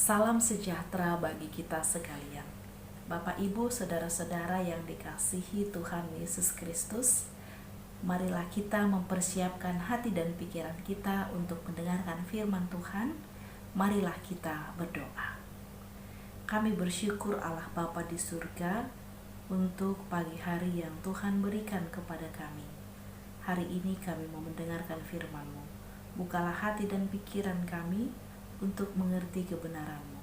Salam sejahtera bagi kita sekalian. Bapak, Ibu, saudara-saudara yang dikasihi Tuhan Yesus Kristus, marilah kita mempersiapkan hati dan pikiran kita untuk mendengarkan firman Tuhan. Marilah kita berdoa. Kami bersyukur Allah Bapa di surga untuk pagi hari yang Tuhan berikan kepada kami. Hari ini kami mau mendengarkan firman-Mu. Bukalah hati dan pikiran kami untuk mengerti kebenaran-Mu.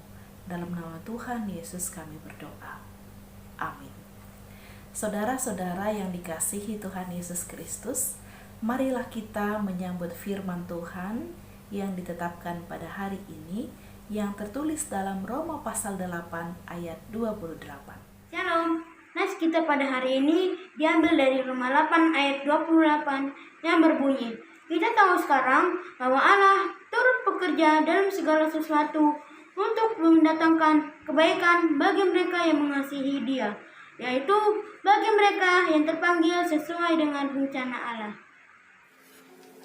Dalam nama Tuhan Yesus kami berdoa. Amin. Saudara-saudara yang dikasihi Tuhan Yesus Kristus, marilah kita menyambut firman Tuhan yang ditetapkan pada hari ini, yang tertulis dalam Roma pasal 8 ayat 28. Shalom, nas kita pada hari ini diambil dari Roma 8 ayat 28 yang berbunyi, kita tahu sekarang bahwa Allah turut bekerja dalam segala sesuatu untuk mendatangkan kebaikan bagi mereka yang mengasihi Dia, yaitu bagi mereka yang terpanggil sesuai dengan rencana Allah.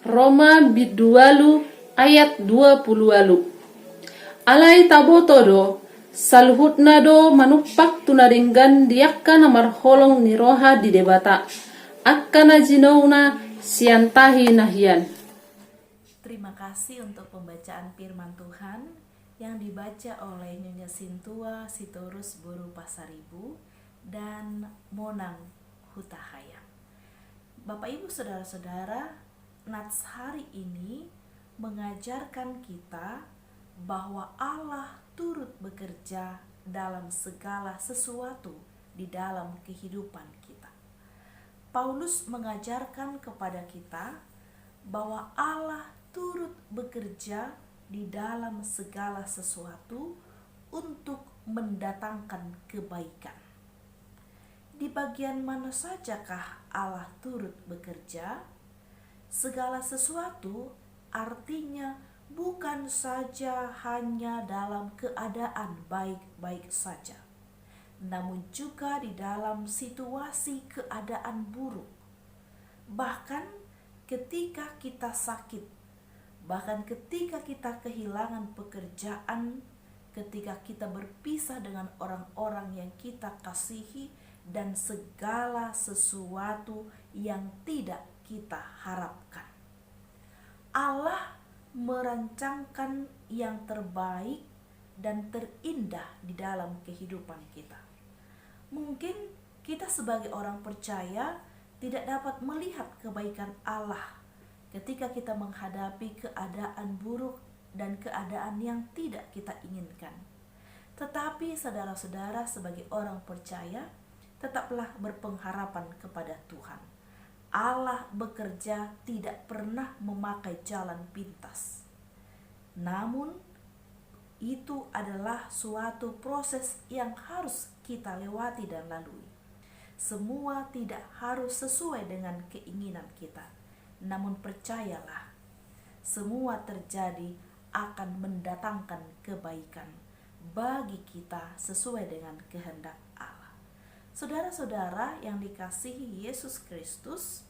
Roma 2 ayat 20. Alai tabotodo salhutnado manupak tunaringgan diakka namar holong niroha di debata akkana jinauna siantahi nahian. Terima kasih untuk pembacaan firman Tuhan yang dibaca oleh Nyonya Sintua Sitorus Boru Pasaribu dan Monang Hutahayam. Bapak, Ibu, saudara-saudara, nats hari ini mengajarkan kita bahwa Allah turut bekerja dalam segala sesuatu di dalam kehidupan kita. Paulus mengajarkan kepada kita bahwa Allah turut bekerja di dalam segala sesuatu untuk mendatangkan kebaikan. Di bagian mana sajakah Allah turut bekerja? Segala sesuatu artinya bukan saja hanya dalam keadaan baik-baik saja, namun juga di dalam situasi keadaan buruk. Bahkan ketika kita sakit, bahkan ketika kita kehilangan pekerjaan, ketika kita berpisah dengan orang-orang yang kita kasihi, dan segala sesuatu yang tidak kita harapkan. Allah merancangkan yang terbaik dan terindah di dalam kehidupan kita. Mungkin kita sebagai orang percaya tidak dapat melihat kebaikan Allah ketika kita menghadapi keadaan buruk dan keadaan yang tidak kita inginkan. Tetapi saudara-saudara, sebagai orang percaya, tetaplah berpengharapan kepada Tuhan. Allah bekerja tidak pernah memakai jalan pintas. Namun, itu adalah suatu proses yang harus kita lewati dan lalui. Semua tidak harus sesuai dengan keinginan kita. Namun percayalah, semua terjadi akan mendatangkan kebaikan bagi kita sesuai dengan kehendak Allah. Saudara-saudara yang dikasihi Yesus Kristus,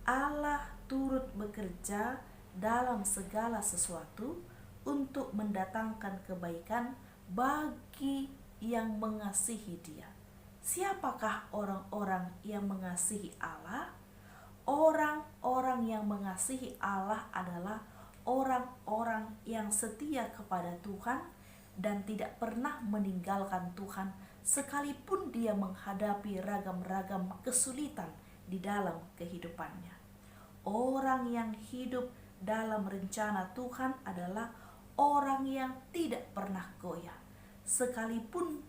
Allah turut bekerja dalam segala sesuatu untuk mendatangkan kebaikan bagi yang mengasihi Dia. Siapakah orang-orang yang mengasihi Allah? Orang-orang yang mengasihi Allah adalah orang-orang yang setia kepada Tuhan dan tidak pernah meninggalkan Tuhan sekalipun dia menghadapi ragam-ragam kesulitan di dalam kehidupannya. Orang yang hidup dalam rencana Tuhan adalah orang yang tidak pernah goyah sekalipun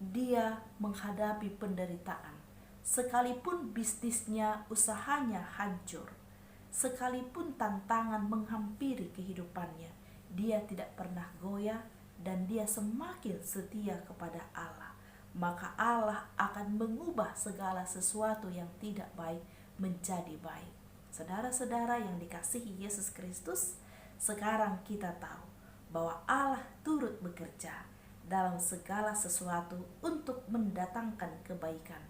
dia menghadapi penderitaan. Sekalipun bisnisnya, usahanya hancur, sekalipun tantangan menghampiri kehidupannya, dia tidak pernah goyah dan dia semakin setia kepada Allah. Maka Allah akan mengubah segala sesuatu yang tidak baik menjadi baik. Saudara-saudara yang dikasihi Yesus Kristus, sekarang kita tahu bahwa Allah turut bekerja dalam segala sesuatu untuk mendatangkan kebaikan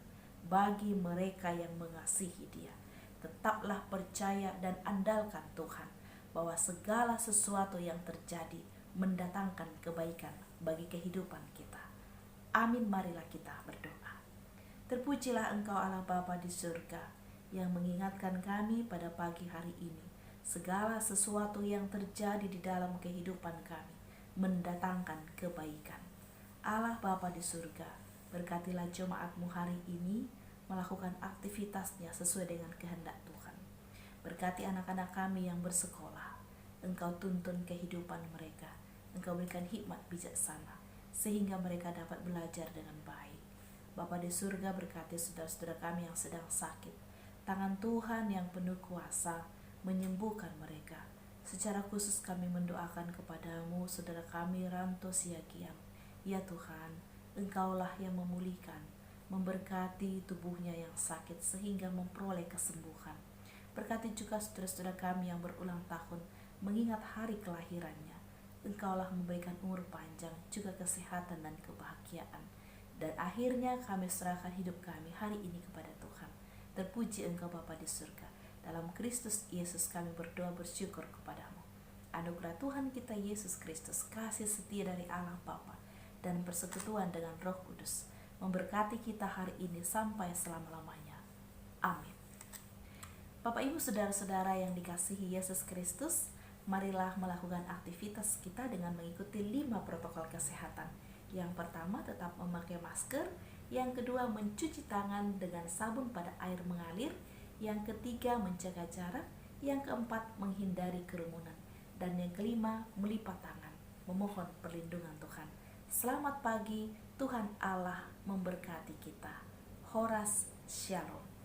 bagi mereka yang mengasihi Dia. Tetaplah percaya dan andalkan Tuhan bahwa segala sesuatu yang terjadi mendatangkan kebaikan bagi kehidupan kita. Amin. Marilah kita berdoa. Terpujilah Engkau Allah Bapa di surga yang mengingatkan kami pada pagi hari ini. Segala sesuatu yang terjadi di dalam kehidupan kami mendatangkan kebaikan. Allah Bapa di surga, berkatilah jemaat-Mu hari ini melakukan aktivitasnya sesuai dengan kehendak Tuhan. Berkati anak-anak kami yang bersekolah. Engkau tuntun kehidupan mereka. Engkau berikan hikmat bijaksana sehingga mereka dapat belajar dengan baik. Bapa di surga, berkati saudara-saudara kami yang sedang sakit. Tangan Tuhan yang penuh kuasa menyembuhkan mereka. Secara khusus kami mendoakan kepadamu saudara kami Ranto Siagian. Ya Tuhan, Engkaulah yang memulihkan, memberkati tubuhnya yang sakit sehingga memperoleh kesembuhan. Berkati juga saudara-saudara kami yang berulang tahun mengingat hari kelahirannya. Engkaulah memberikan umur panjang, juga kesehatan dan kebahagiaan. Dan akhirnya kami serahkan hidup kami hari ini kepada Tuhan. Terpuji Engkau Bapa di surga. Dalam Kristus Yesus kami berdoa bersyukur kepadamu. Anugerah Tuhan kita Yesus Kristus, kasih setia dari Allah Bapa, dan persekutuan dengan Roh Kudus memberkati kita hari ini sampai selama-lamanya. Amin. Bapak Ibu saudara-saudara yang dikasihi Yesus Kristus, marilah melakukan aktivitas kita dengan mengikuti 5 protokol kesehatan. Yang pertama, tetap memakai masker. Yang kedua, mencuci tangan dengan sabun pada air mengalir. Yang ketiga, menjaga jarak. Yang keempat, menghindari kerumunan. Dan yang kelima, melipat tangan, memohon perlindungan Tuhan. Selamat pagi, Tuhan Allah memberkati kita. Horas Shalom.